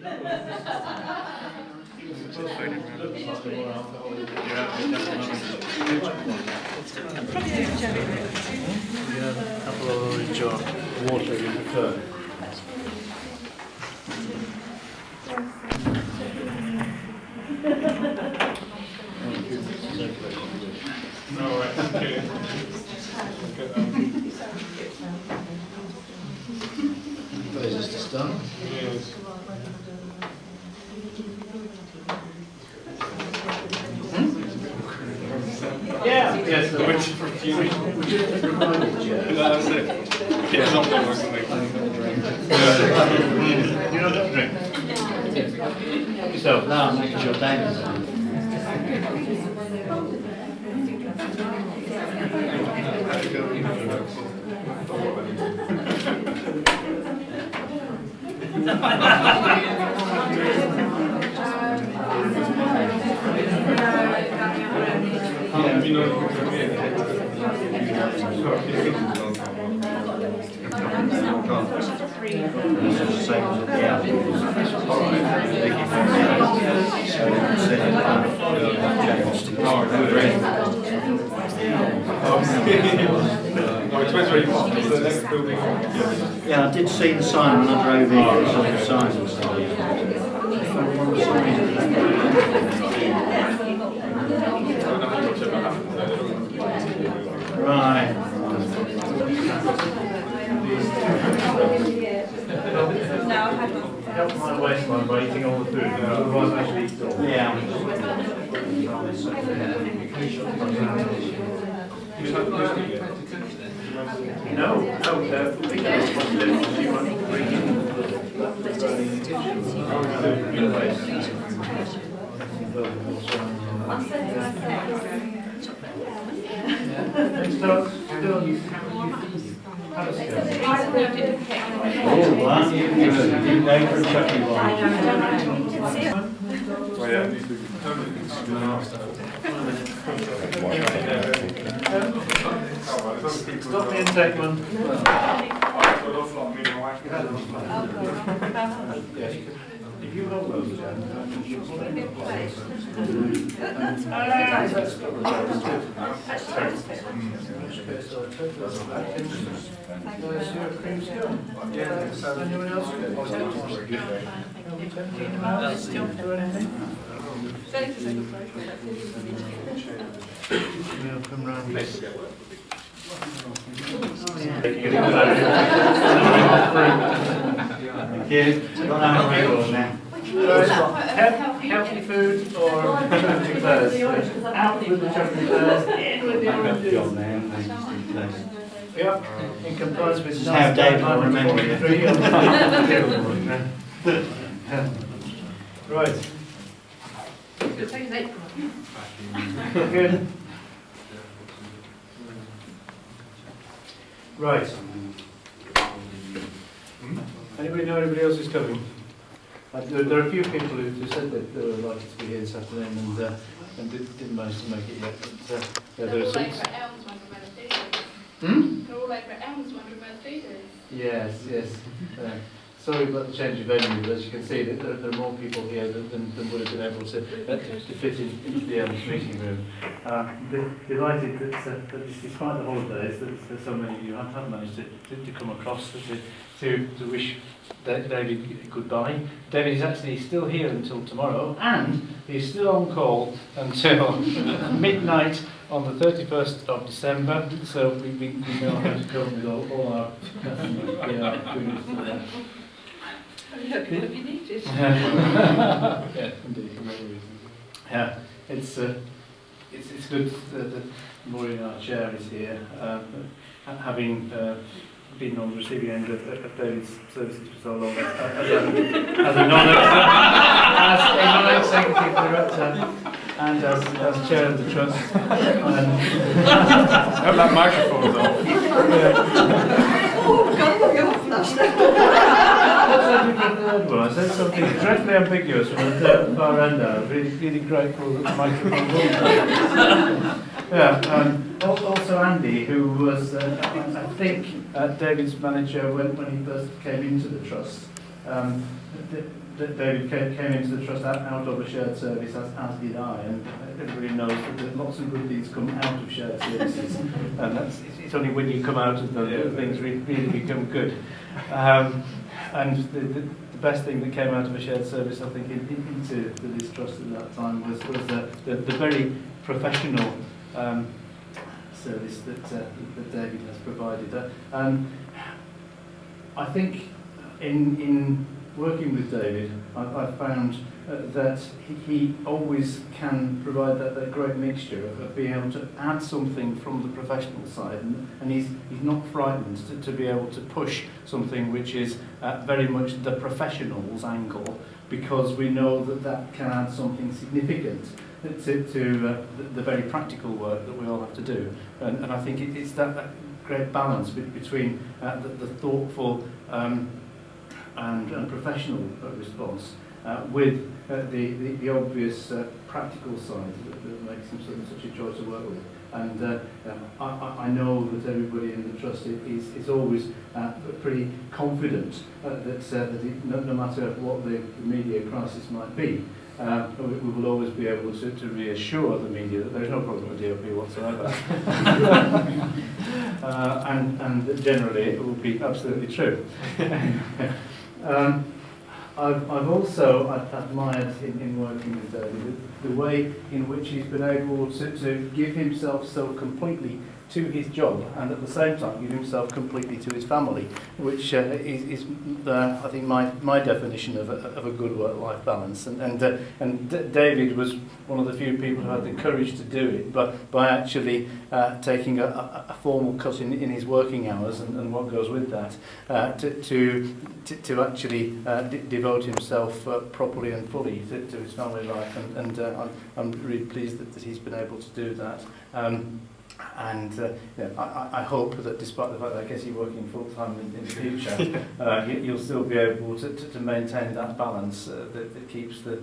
Apple or orange or water you prefer? No, right, okay. Is this to start? Yes. Yeah, yes. Which for viewing? That's it. Yeah, something or something. You know that drink? Yourself, now I'm making sure David's on. You know, Yeah, I did see the sign when I drove in. I saw the signs and stuff. Right. Help my waistline by eating all the food. Otherwise I should eat it all. Yeah. No, we can responsibility. You want to bring in Stop the intake one. If you hold those down, anyone else? Come round this. Thank you. Healthy food or chocolate eclairs? Out with the chocolate eclairs, in with the oranges. Yep, in compliance with Just have David remember Right. Good. Right. Anybody know anybody else who's coming? There are a few people who said that they were likely to be here this afternoon and didn't manage to make it yet. But, yeah, there are some. They're all over at Elms wondering where the food is. Yes, yes. Sorry about the change of venue, but as you can see, there are more people here than would have been able to fit into the Elms meeting room. Delighted that despite the holidays, that so many of you have managed to come across to wish David goodbye. David is actually still here until tomorrow, and he's still on call until midnight on the 31st of December, so we know how to cope with all our Look, what have you needed? yeah, indeed, for many reasons. Yeah, it's good that Maureen, our chair, is here, having been on the receiving end of David's services for so long as a non-executive director and as chair of the trust. Have that microphone though. Oh, God, you're flushed. I said something dreadfully ambiguous from the far end there. I'm really grateful that the microphone was. Yeah, also Andy, who was, I think, David's manager when he first came into the trust. David came into the trust out of a shared service, as did I, and everybody knows that lots of good things come out of shared services, and it's only when you come out of them that things really become good. And the best thing that came out of a shared service, I think, into this trust at that time was the very professional service that David has provided. I think in working with David, I found that he always can provide that great mixture of being able to add something from the professional side, and he's not frightened to be able to push something which is very much the professional's angle, because we know that can add something significant to the very practical work that we all have to do. And I think it's that great balance between the thoughtful and professional response with the obvious practical side that makes him such a joy to work with. And I know that everybody in the trust is always pretty confident that no matter what the media crisis might be, we will always be able to reassure the media that there is no problem with DOP whatsoever. And generally it will be absolutely true. I've also admired in working with David the way in which he's been able to give himself so completely to his job, and at the same time give himself completely to his family, which is I think my definition of a good work-life balance. And David was one of the few people who had the courage to do it, but by actually taking a formal cut in his working hours and what goes with that, to actually devote himself properly and fully to his family life, and I'm really pleased that he's been able to do that. I hope that despite the fact that I guess you're working full-time in the future, you'll still be able to maintain that balance that keeps the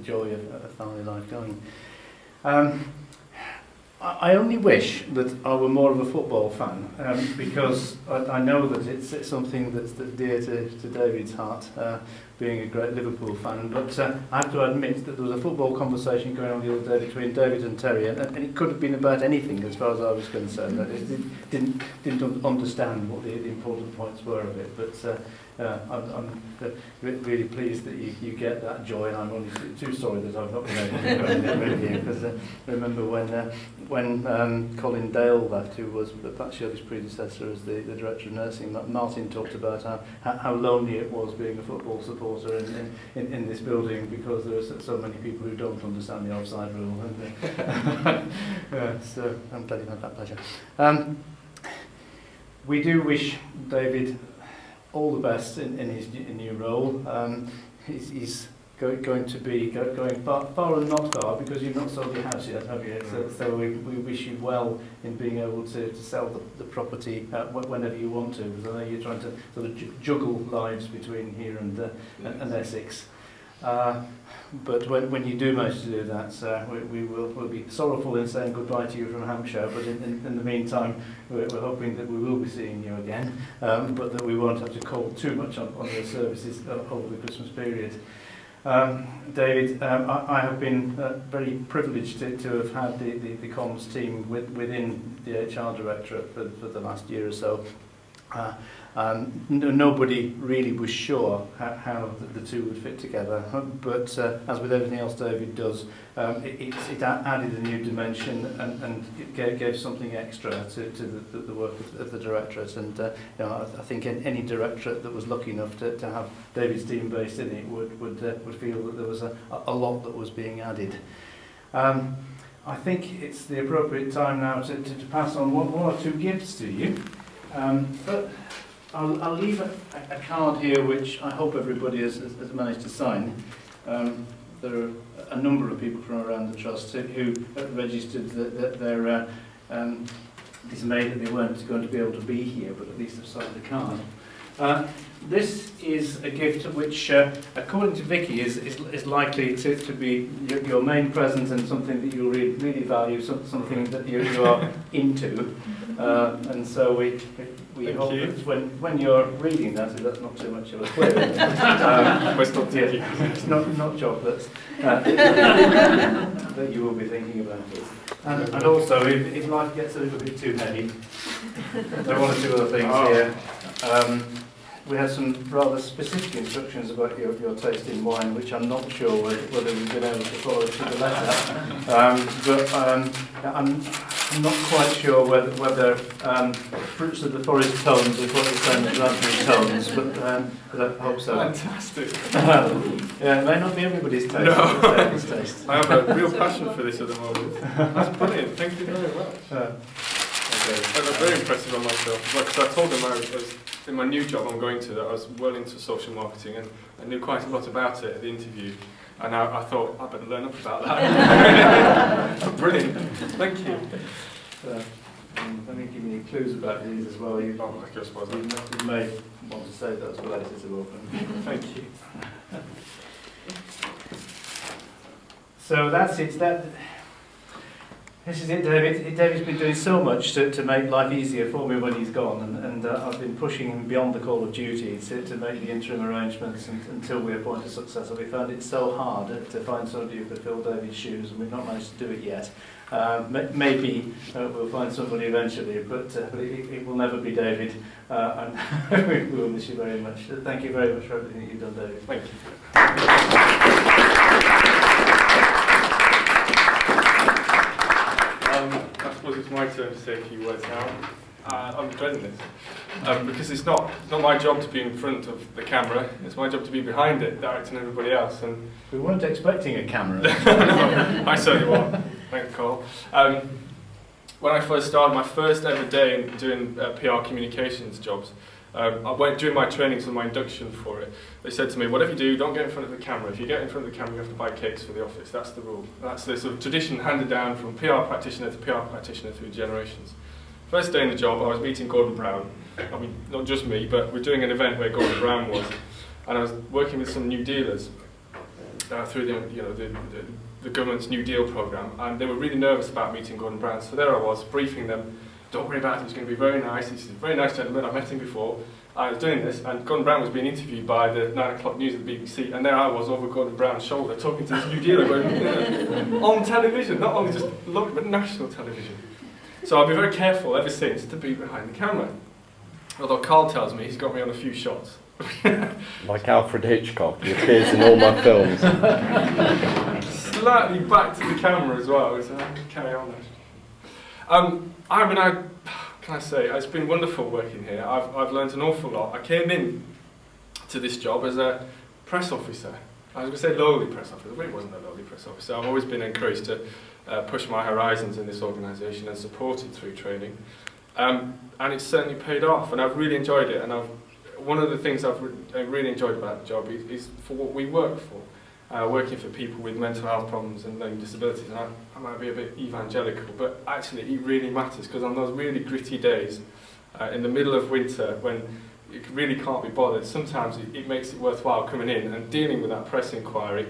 joy of family life going. I only wish that I were more of a football fan, because I know that it's something that's dear to David's heart, being a great Liverpool fan, but I have to admit that there was a football conversation going on the other day between David and Terry, and it could have been about anything as far as I was concerned. I didn't understand what the important points were of it, but I'm really pleased that you get that joy, and I'm only too sorry that I've not been able to go in there with you, because I remember when Colin Dale left, who was Pat Shirley's predecessor as the Director of Nursing, Martin talked about how lonely it was being a football supporter in this building, because there are so many people who don't understand the offside rule. So I'm glad you had that pleasure. We do wish David all the best in his new role. He's going to be going far and not far, because you've not sold your house yet, have you? So we wish you well in being able to sell the property whenever you want to, because I know you're trying to sort of juggle lives between here and Essex. But when you do manage to do that, we'll be sorrowful in saying goodbye to you from Hampshire, but in the meantime we're hoping that we will be seeing you again, but that we won't have to call too much on your services over the Christmas period. David, I have been very privileged to have had the comms team within the HR Directorate for the last year or so. Nobody really was sure how the two would fit together, but as with everything else David does, it added a new dimension and it gave something extra to the work of the directorate. And I think any directorate that was lucky enough to have David's team based in it would feel that there was a lot that was being added. I think it's the appropriate time now to pass on one or two gifts to you. But I'll leave a card here which I hope everybody has managed to sign. There are a number of people from around the Trust who registered that they're dismayed that they weren't going to be able to be here, but at least have signed the card. This is a gift which, according to Vicky, is likely to be your main present and something that you really value, something that you are into. And so we hope that when you're reading that, that's not too much of a clue. It's not chocolates that you will be thinking about it. And also, if life gets a little bit too heavy, there are one or two other things here. We have some rather specific instructions about your taste in wine, which I'm not sure whether we've been able to follow to the letter. But I'm not quite sure whether Fruits of the Forest tones is what the same as raspberry tones, but I hope so. Fantastic. Yeah, it may not be everybody's taste. No. But it's taste. I have a real passion for this at the moment. That's brilliant. Thank you very much. I'm very impressive on myself, because I told them I was, in my new job I'm going to, that I was well into social marketing, and I knew quite a lot about it at the interview, and I thought I better learn up about that. Brilliant, thank you. Let me give you clues about these as well. You may want to say those later to open. Thank you. So that's it. This is it, David. David's been doing so much to make life easier for me when he's gone, and I've been pushing him beyond the call of duty to make the interim arrangements until we appoint a successor. We found it so hard to find somebody who could fill David's shoes, and we've not managed to do it yet. Maybe we'll find somebody eventually, but it will never be David, and we will miss you very much. Thank you very much for everything you've done, David. Thank you. I suppose it's my turn to say a few words now. I'm dreading this because it's not my job to be in front of the camera. It's my job to be behind it, directing everybody else. And we weren't expecting a camera. No, I certainly won't. Thanks, Cole. When I first started, my first ever day in doing PR communications jobs, I went during my training, so my induction for it. They said to me, whatever you do, don't get in front of the camera. If you get in front of the camera, you have to buy cakes for the office. That's the rule. That's the sort of tradition handed down from PR practitioner to PR practitioner through generations. First day in the job, I was meeting Gordon Brown. I mean, not just me, but we're doing an event where Gordon Brown was, and I was working with some new dealers through the government's New Deal programme, and they were really nervous about meeting Gordon Brown. So there I was, briefing them. Don't worry about it, he's going to be very nice. He's a very nice gentleman, I've met him before. I was doing this, and Gordon Brown was being interviewed by the 9 o'clock news at the BBC, and there I was over Gordon Brown's shoulder talking to this new dealer on television, not only just local, but national television. So I've been very careful ever since to be behind the camera. Although Carl tells me he's got me on a few shots. Like Alfred Hitchcock, he appears in all my films. Slightly back to the camera as well, so I can carry on there. Can I say, it's been wonderful working here. I've learned an awful lot. I came in to this job as a press officer. I was going to say lowly press officer, but it wasn't a lowly press officer. I've always been encouraged to push my horizons in this organisation and supported through training. And it's certainly paid off, and I've really enjoyed it. And one of the things I've really enjoyed about the job is for what we work for. Working for people with mental health problems and learning disabilities, and I might be a bit evangelical, but actually it really matters, because on those really gritty days, in the middle of winter, when you really can't be bothered, sometimes it makes it worthwhile coming in and dealing with that press inquiry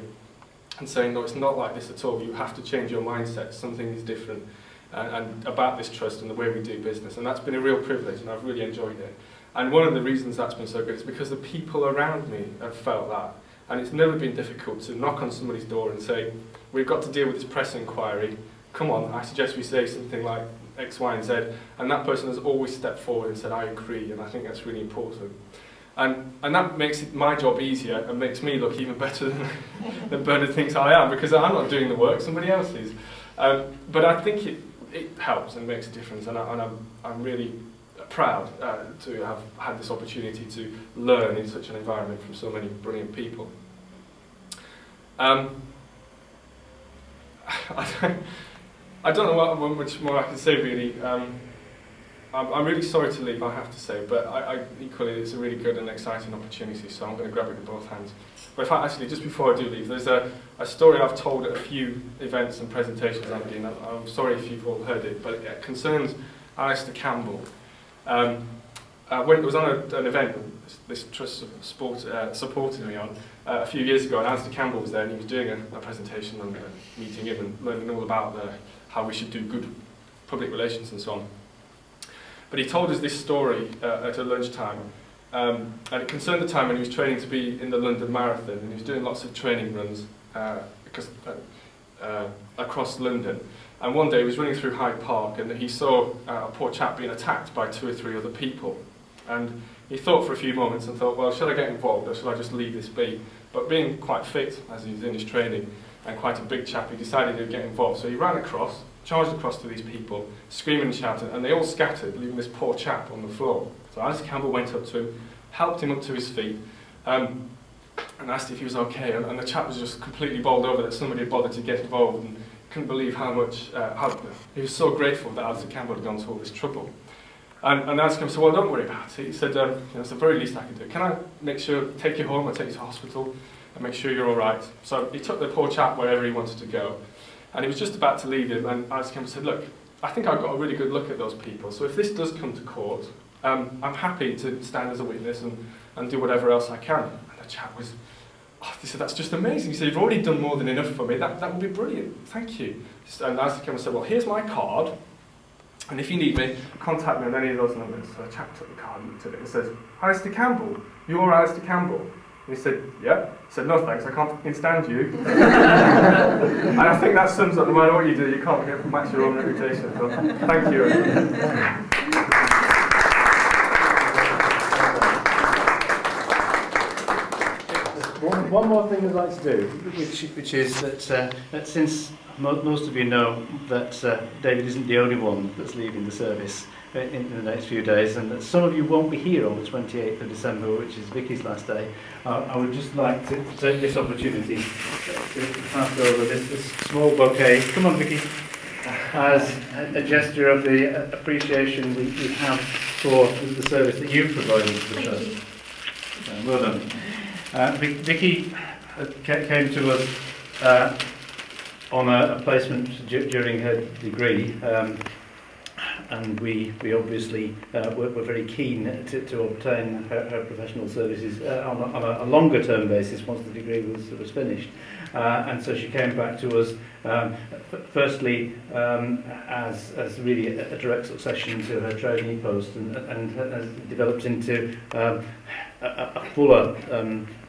and saying, no, it's not like this at all, you have to change your mindset, something is different, and about this trust and the way we do business, and that's been a real privilege, and I've really enjoyed it. And one of the reasons that's been so good is because the people around me have felt that. And it's never been difficult to knock on somebody's door and say, we've got to deal with this press inquiry, come on, I suggest we say something like X, Y and Z, and that person has always stepped forward and said, I agree, and I think that's really important. And that makes my job easier and makes me look even better than Bernard thinks I am, because I'm not doing the work, somebody else is. But I think it helps and makes a difference, and I'm really proud to have had this opportunity to learn in such an environment from so many brilliant people. I don't know what much more I can say really. I'm really sorry to leave, I have to say, but equally it's a really good and exciting opportunity, so I'm going to grab it with both hands. But in fact, actually, just before I do leave, there's a story I've told at a few events and presentations I've been at. I'm sorry if you've all heard it, but it concerns Alistair Campbell. was on an event this trust supported me on a few years ago, and Alistair Campbell was there, and he was doing a presentation and meeting him and learning all about how we should do good public relations and so on. But he told us this story at a lunchtime, and it concerned the time when he was training to be in the London Marathon, and he was doing lots of training runs across London. And one day he was running through Hyde Park, and he saw a poor chap being attacked by 2 or 3 other people. And he thought for a few moments and thought, well, shall I get involved or shall I just leave this be? But being quite fit as he was in his training and quite a big chap, he decided he'd get involved. So he ran across, charged across to these people, screaming and shouting, and they all scattered, leaving this poor chap on the floor. So Alistair Campbell went up to him, helped him up to his feet, and asked if he was okay. And the chap was just completely bowled over that somebody had bothered to get involved, and couldn't believe how much, he was so grateful that Alistair Campbell had gone to all this trouble. And Alistair Campbell said, well, don't worry about it. He said, it's the very least I can do. Can I make sure, take you home or take you to hospital and make sure you're all right? So he took the poor chap wherever he wanted to go. And he was just about to leave him, and Alistair Campbell said, look, I think I've got a really good look at those people, so if this does come to court, I'm happy to stand as a witness and do whatever else I can. And the chap was, he said, that's just amazing. He said, you've already done more than enough for me. That would be brilliant. Thank you. And Alistair Campbell said, well, here's my card, and if you need me, contact me on any of those numbers. So the chap took the card and looked at it and said, Alistair Campbell? You're Alistair Campbell? And he said, yeah. He said, no thanks, I can't fucking stand you. And I think that sums up, no matter what you do, you can't match your own reputation. So thank you. One more thing I'd like to do, which is that since most of you know that David isn't the only one that's leaving the service in the next few days, and that some of you won't be here on the 28th of December, which is Vicky's last day, I would just like to take this opportunity to pass over this small bouquet. Come on, Vicky. As a gesture of the appreciation we have for the service that you've provided to the trust. Well done. Vicky came to us on a placement during her degree, and we obviously were very keen to obtain her professional services on a longer term basis once the degree was finished. And so she came back to us firstly as really a direct succession to her trainee post, and has developed into a fuller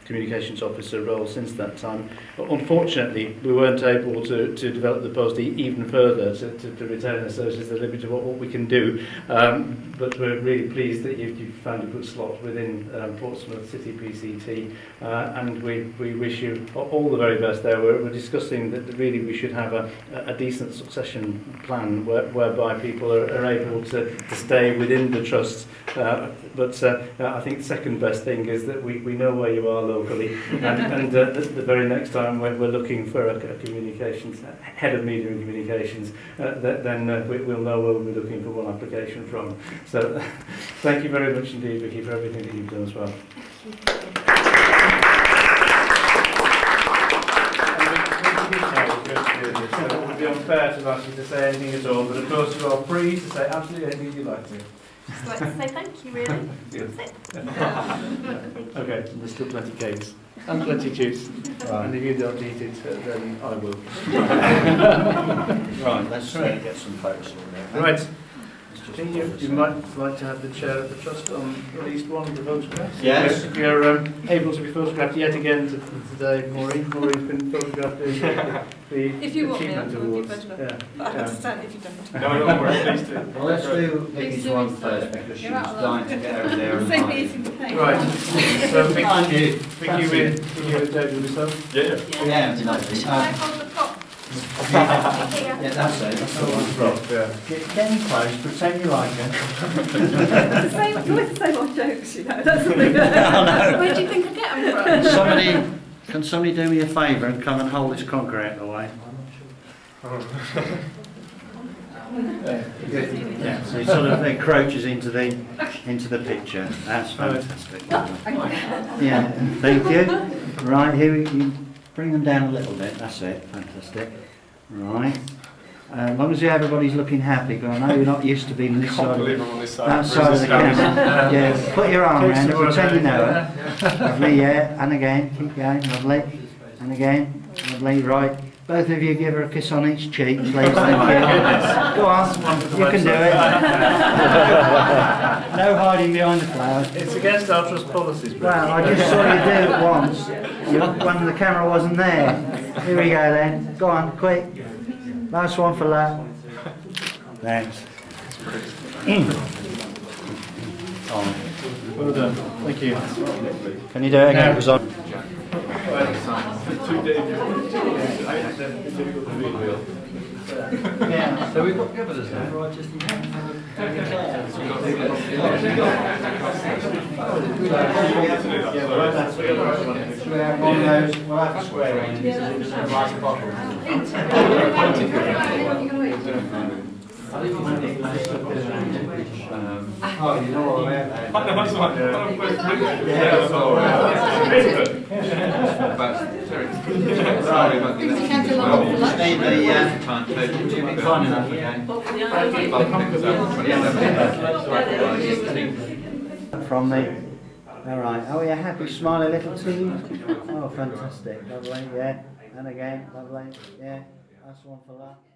communications officer role since that time. But unfortunately, we weren't able to develop the post even further to retain her services to the limit of what we can do. But we're really pleased that you've found a good slot within Portsmouth City PCT, and we wish you all the very best there. We're discussing that really we should have a decent succession plan whereby people are able to stay within the trust. But I think the second best thing is that we know where you are locally, and the very next time we're looking for a communications head of media and communications, then we'll know where we're looking for one application from. So thank you very much indeed, Vicky, for everything that you've done as well. It would be unfair to ask you to say anything at all, but of course you are free to say absolutely anything you'd like to. Just like to say thank you, really. Okay, there's still plenty of cakes and plenty of juice. Right. And if you don't eat it, then I will. Right, let's get some photos in there. Right. I think you might like to have the chair of the trust on at least one of the photographs. Yes. If you're able to be photographed yet again today, Maureen's been photographed in the If you want me, I'll Achievement be Awards. photographed. But I understand if you don't. No, don't worry, please do. Well, let's do Vicky's Please do one it. first because she You're was out dying to get over there and Save find me it. eating the cake. Right. So Vicky with David with yourself. Yeah. Yeah, it'd be lovely. Shall I hold the prop? Yeah, that's it. That's the one. Yeah. Get in close, pretend you like it. It's always the same old jokes, you know. That's the thing. Where do you think I get them from? Can somebody do me a favour and come and hold this concrete out of the way? Yeah, so it sort of encroaches into the picture. That's fantastic. Yeah, thank you. Right, here you bring them down a little bit. That's it. Fantastic. Right. As long as everybody's looking happy, because I know you're not used to being this Can't side, believe I'm on this side. that side of the camera. Yeah, put your arm around it, pretend you know it. Lovely, yeah, and again, keep going, lovely. And again, lovely, right. Both of you give her a kiss on each cheek, please, thank you. Go on, you can do it. No hiding behind the flowers. It's against our trust policies, Bruce. Well, I just saw you do it once, when the camera wasn't there. Here we go then, go on, quick. Last one for that. Thanks. Well done. Thank you. Can you do it again? It was on. Yeah. So we've got governors now, right, just in We'll have a square Oh, you know all about that. Sorry about the elections as well. Just need the Timetable. You'll be kind enough again. from the. All right. Oh, yeah, happy, smiley little team. Oh, fantastic. Lovely. Yeah. And again, lovely. Yeah. That's one for that.